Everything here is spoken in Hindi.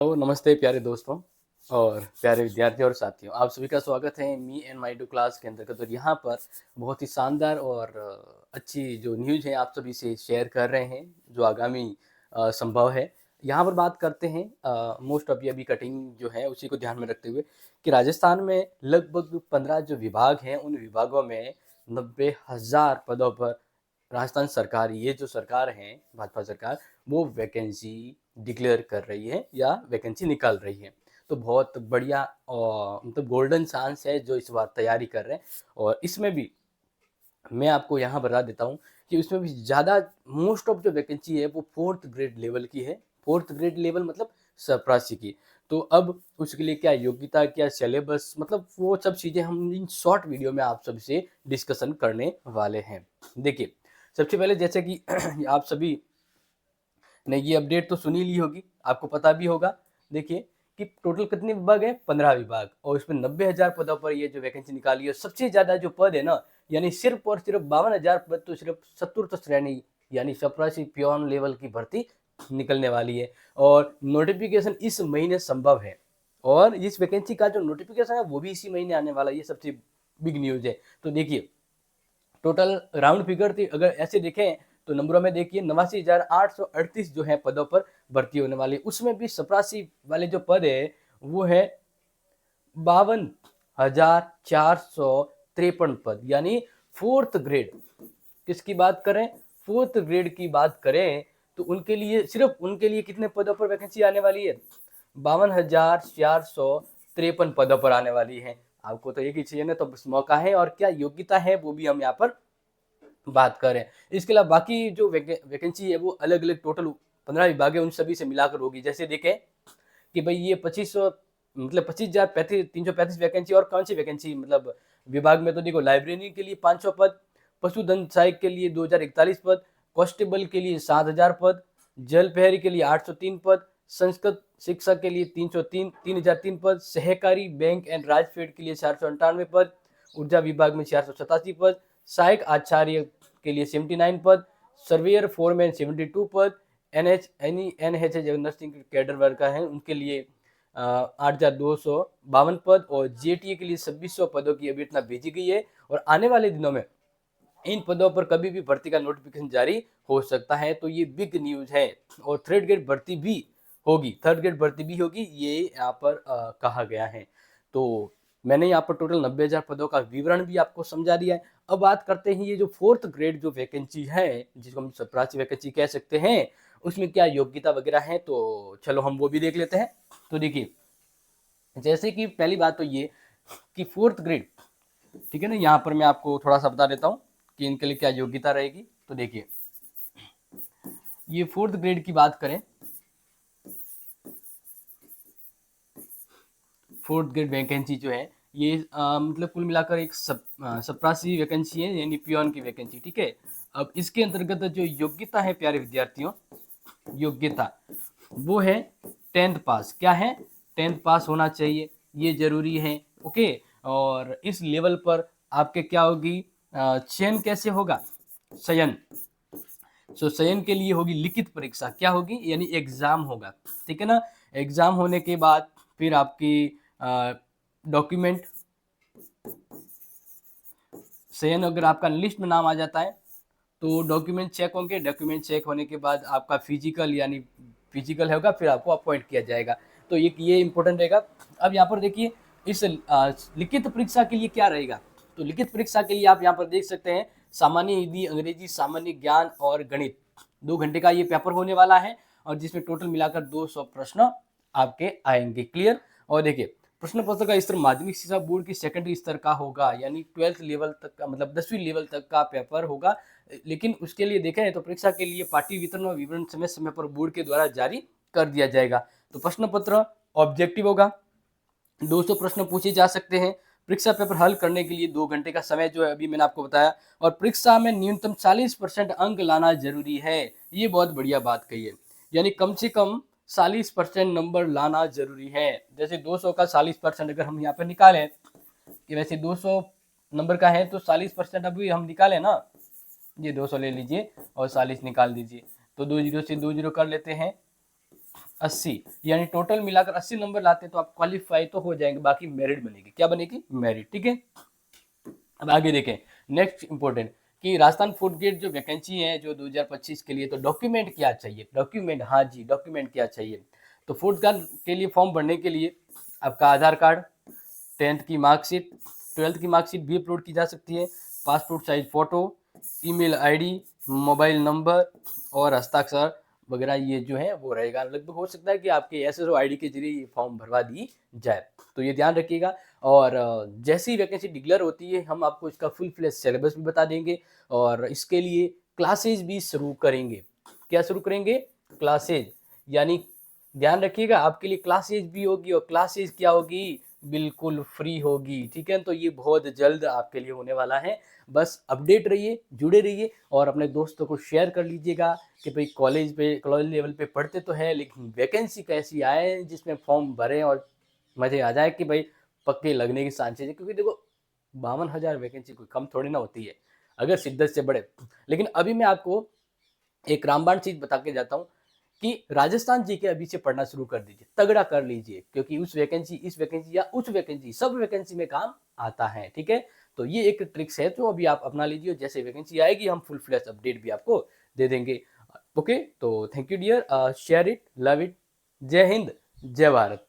तो नमस्ते प्यारे दोस्तों और प्यारे विद्यार्थियों और साथियों, आप सभी का स्वागत है me and my do class के अंतर्गत। और यहाँ पर बहुत ही शानदार और अच्छी जो न्यूज़ है आप सभी से शेयर कर रहे हैं, जो आगामी संभव है। यहाँ पर बात करते हैं मोस्ट ऑफ अभी कटिंग जो है उसी को ध्यान में रखते हुए कि राजस्थान में लगभग 15 जो विभाग हैं, उन विभागों में 90,000 पदों पर राजस्थान सरकार, ये जो सरकार है भाजपा सरकार, वो वैकेंसी डिक्लेयर कर रही है या वैकेंसी निकाल रही है। तो बहुत बढ़िया मतलब गोल्डन चांस है जो इस बार तैयारी कर रहे हैं। और इसमें भी मैं आपको यहाँ बता देता हूँ कि उसमें भी ज़्यादा मोस्ट ऑफ जो वैकेंसी है वो 4th ग्रेड लेवल की है। 4th ग्रेड लेवल मतलब चपरासी की। तो अब उसके लिए क्या योग्यता, क्या सिलेबस, मतलब वो सब चीज़ें हम इन शॉर्ट वीडियो में आप सबसे डिस्कशन करने वाले हैं। देखिए, सबसे पहले जैसे कि आप सभी ने ये अपडेट तो सुनी ली होगी, आपको पता भी होगा। देखिए कि टोटल कितने विभाग हैं, 15 विभाग, और इसमें 90,000 पदों पर ये जो वैकेंसी निकाली है। सबसे ज़्यादा जो पद है ना, यानी सिर्फ और सिर्फ 52,000 पद तो सिर्फ चतुर्थ श्रेणी यानी चपरासी पियोन लेवल की भर्ती निकलने वाली है। और नोटिफिकेशन इस महीने संभव है, और इस वैकेंसी का जो नोटिफिकेशन है वो भी इसी महीने आने वाला है। ये सबसे बिग न्यूज़ है। तो देखिए, टोटल राउंड फिगर थी अगर ऐसे देखें तो नंबरों में देखिए 89,838 जो है पदों पर भर्ती होने वाली। उसमें भी चपरासी वाले जो पद है वो है 52,453 पद, यानी 4th ग्रेड। किसकी बात करें, 4th ग्रेड की बात करें तो उनके लिए, सिर्फ उनके लिए कितने पदों पर वैकेंसी आने वाली है, 52,453 पदों पर आने वाली है। आपको तो एक ही चाहिए ना, तो बस मौका है। और क्या योग्यता है वो भी हम यहाँ पर बात करें। इसके अलावा बाकी जो वैकेंसी है वो अलग अलग टोटल 15 विभाग है, उन सभी से मिलाकर होगी। जैसे देखें कि भाई ये 2500 मतलब 25,335 वैकेंसी। और कौन सी वैकेंसी, मतलब विभाग में तो देखो, लाइब्रेरी के लिए 500 पद, पशुधन सहायक के लिए 2,041 पद, कांस्टेबल के लिए 7,000 पद, जल प्रहरी के लिए 803 पद, संस्कृत शिक्षा के लिए 3,003 पद, सहकारी बैंक एंड राजफेड के लिए 498 पद, ऊर्जा विभाग में 487 पद, सहायक आचार्य के लिए 79 पद, सर्वेयर फोरमैन 72 पद, एनएच जो नर्सिंग कैडर वर्ग का है उनके लिए 8,252 पद, और जेटीए के लिए 2,600 पदों की अभ्यर्थना भेजी गई है। और आने वाले दिनों में इन पदों पर कभी भी भर्ती का नोटिफिकेशन जारी हो सकता है। तो ये बिग न्यूज है। और थर्ड ग्रेड भर्ती भी होगी, ये यहाँ पर कहा गया है। तो मैंने यहाँ पर टोटल 90,000 पदों का विवरण भी आपको समझा दिया है। अब बात करते हैं ये जो 4th ग्रेड जो वैकेंसी है, जिसको हम चपरासी वैकेंसी कह सकते हैं, उसमें क्या योग्यता वगैरह है। तो चलो हम वो भी देख लेते हैं। तो देखिए, जैसे कि पहली बात तो ये कि 4th ग्रेड, ठीक है ना, यहाँ पर मैं आपको थोड़ा सा बता देता हूँ कि इनके लिए क्या योग्यता रहेगी। तो देखिए, ये 4th ग्रेड की बात करें, 4th ग्रेड वैकेंसी जो है ये मतलब कुल मिलाकर एक चपरासी वैकेंसी है, यानी पियोन की वैकेंसी, ठीक है। अब इसके अंतर्गत जो योग्यता है प्यारे विद्यार्थियों, योग्यता वो है 10th पास। क्या है, 10th पास होना चाहिए, ये जरूरी है। ओके। और इस लेवल पर आपके क्या होगी, चयन कैसे होगा, चयन, सो चयन के लिए होगी लिखित परीक्षा। क्या होगी, यानी एग्जाम होगा, ठीक है ना। एग्जाम होने के बाद फिर आपकी डॉक्यूमेंट, चयन अगर आपका लिस्ट में नाम आ जाता है तो डॉक्यूमेंट चेक होंगे। डॉक्यूमेंट चेक होने के बाद आपका फिजिकल, यानी फिजिकल होगा, फिर आपको अपॉइंट किया जाएगा। तो ये इंपॉर्टेंट रहेगा। अब यहाँ पर देखिए, इस लिखित परीक्षा के लिए क्या रहेगा। तो लिखित परीक्षा के लिए आप यहाँ पर देख सकते हैं, सामान्य हिंदी, अंग्रेजी, सामान्य ज्ञान और गणित, 2 घंटे का ये पेपर होने वाला है। और जिसमें टोटल मिलाकर 200 प्रश्न आपके आएंगे। क्लियर। और देखिए, प्रश्न पत्र का स्तर माध्यमिक शिक्षा बोर्ड की सेकेंडरी स्तर का होगा, यानी 12th लेवल तक का, मतलब 10वीं लेवल तक का पेपर होगा। लेकिन उसके लिए देखें तो परीक्षा के लिए पाठ्य वितरण और विवरण समय समय पर बोर्ड के द्वारा जारी कर दिया जाएगा। तो प्रश्न पत्र ऑब्जेक्टिव होगा, 200 प्रश्न पूछे जा सकते हैं। परीक्षा पेपर हल करने के लिए 2 घंटे का समय जो है अभी मैंने आपको बताया। और परीक्षा में न्यूनतम 40% अंक लाना जरूरी है। ये बहुत बढ़िया बात कही है, यानी कम से कम 40% नंबर लाना जरूरी है। जैसे 200 का 40% अगर हम यहाँ पर निकालें, कि वैसे 200 नंबर का है तो 40% अभी हम निकालें ना, ये 200 ले लीजिए और 40 निकाल दीजिए, तो 2 जीरो से 2 जीरो कर लेते हैं। 80, यानी टोटल मिलाकर 80 नंबर लाते हैं तो आप क्वालिफाई तो हो जाएंगे, बाकी मेरिट बनेगी, क्या बनेगी, मेरिट। ठीक है, अब आगे देखें। नेक्स्ट इंपॉर्टेंट कि राजस्थान फूड ग्रेड जो वैकेंसी है जो 2025 के लिए, तो डॉक्यूमेंट क्या चाहिए, डॉक्यूमेंट, हाँ जी डॉक्यूमेंट क्या चाहिए। तो फूड गार्ड के लिए फॉर्म भरने के लिए आपका आधार कार्ड, 10th की मार्कशीट, 12th की मार्कशीट भी अपलोड की जा सकती है, passport size photo, email ID, mobile number और हस्ताक्षर वगैरह ये जो है वो रहेगा। लगभग हो सकता है कि आपके एसएसओ आईडी के जरिए ये फॉर्म भरवा दी जाए, तो ये ध्यान रखिएगा। और जैसी वैकेंसी डिक्लेयर होती है हम आपको इसका फुल फ्लेश सिलेबस भी बता देंगे और इसके लिए क्लासेज भी शुरू करेंगे। क्या शुरू करेंगे, क्लासेज, यानी ध्यान रखिएगा आपके लिए क्लासेज भी होगी, और क्लासेज क्या होगी, बिल्कुल फ्री होगी। ठीक है, तो ये बहुत जल्द आपके लिए होने वाला है। बस अपडेट रहिए, जुड़े रहिए और अपने दोस्तों को शेयर कर लीजिएगा कि भाई कॉलेज लेवल पे पढ़ते तो है, लेकिन वैकेंसी कैसी आए जिसमें फॉर्म भरें और मजे आ जाए कि भाई पक्के लगने की चांसेस है। क्योंकि देखो 52,000 वैकेंसी कोई कम थोड़ी ना होती है अगर शिद्दत से बढ़े। लेकिन अभी मैं आपको एक रामबाण चीज बता के जाता हूँ कि राजस्थान जी के अभी से पढ़ना शुरू कर दीजिए, तगड़ा कर लीजिए, क्योंकि उस वैकेंसी, इस वैकेंसी या उस वैकेंसी, सब वैकेंसी में काम आता है। ठीक है, तो ये एक ट्रिक्स है जो अभी आप अपना लीजिए, जैसे वैकेंसी आएगी हम फुल फ्लैश अपडेट भी आपको दे देंगे। ओके, तो thank you dear, share it, love it, Jai Hind, जय भारत।